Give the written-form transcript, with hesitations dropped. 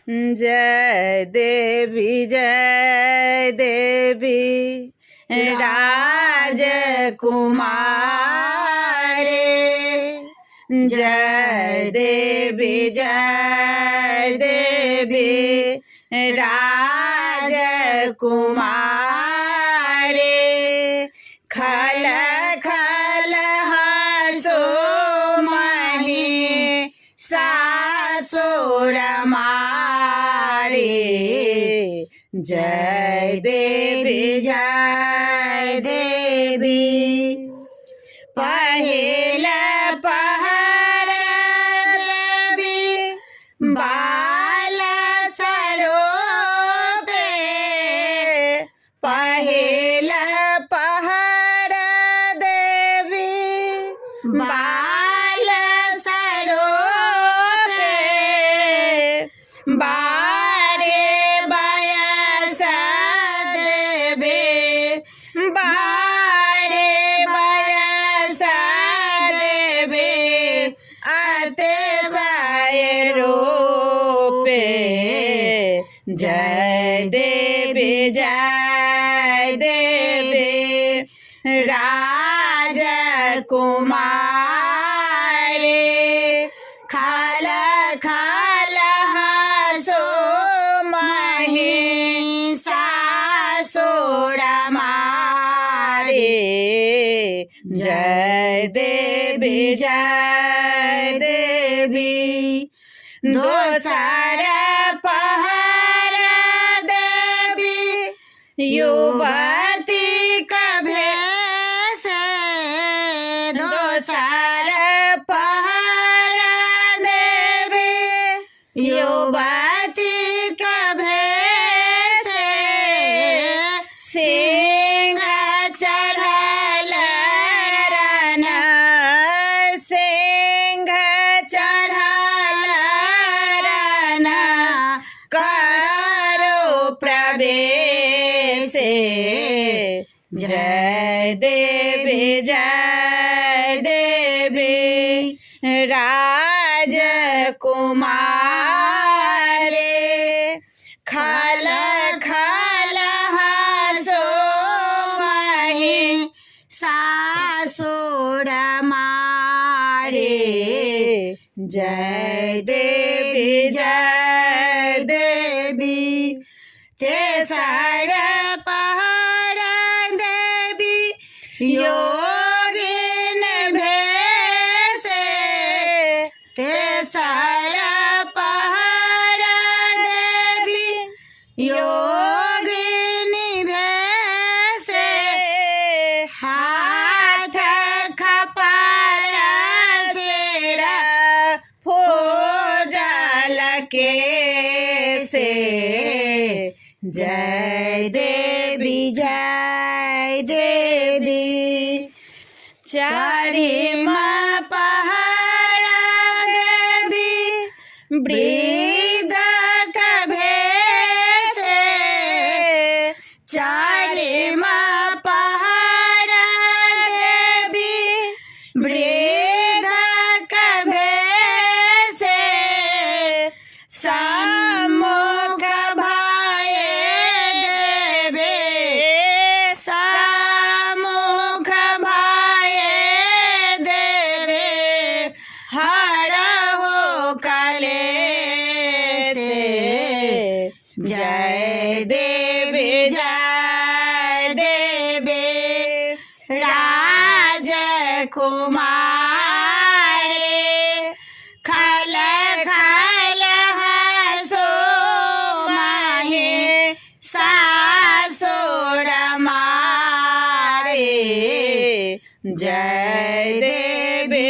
जय देवी राजकुमारे। जय देवी राजकुमारे। खल खल हसो मही सासुर मारे। जय देवी पहिल पहर देवी बाल सरोपे। पहिल पहर देवी बाल सरोपे। बारे बयस देवी बारे बयस देवी अतिशय रूपे। जय देवी राजकुमारे। खल खल हसो मही सासुर मारे। जय देवी दोसर पहर देवी युवती कभेश। दोसर पहर देवी युवती कभेश। सिंह चढ़ल रन सिंह चढ़ल रन करो प्रवेश। जय देवी राजकुमारे। खल खल हसो मही सासुर मारे। जय देवी तेसर पहर देवी योगिन भेष। तेसर पहर देवी योगिनी भेष। हाथ खपर सिर फूजल केसे। जय देवी चारिमा पहर देवी वृद्ध कभेश। चारिमा पहर देवी वृद्ध कभेश। सम्मुख भय देवी सम्मुख भय देवी हरहु कलेश। जय देवी राजकुमारे। खल खल हसो मही सासुर मारे। जय देवी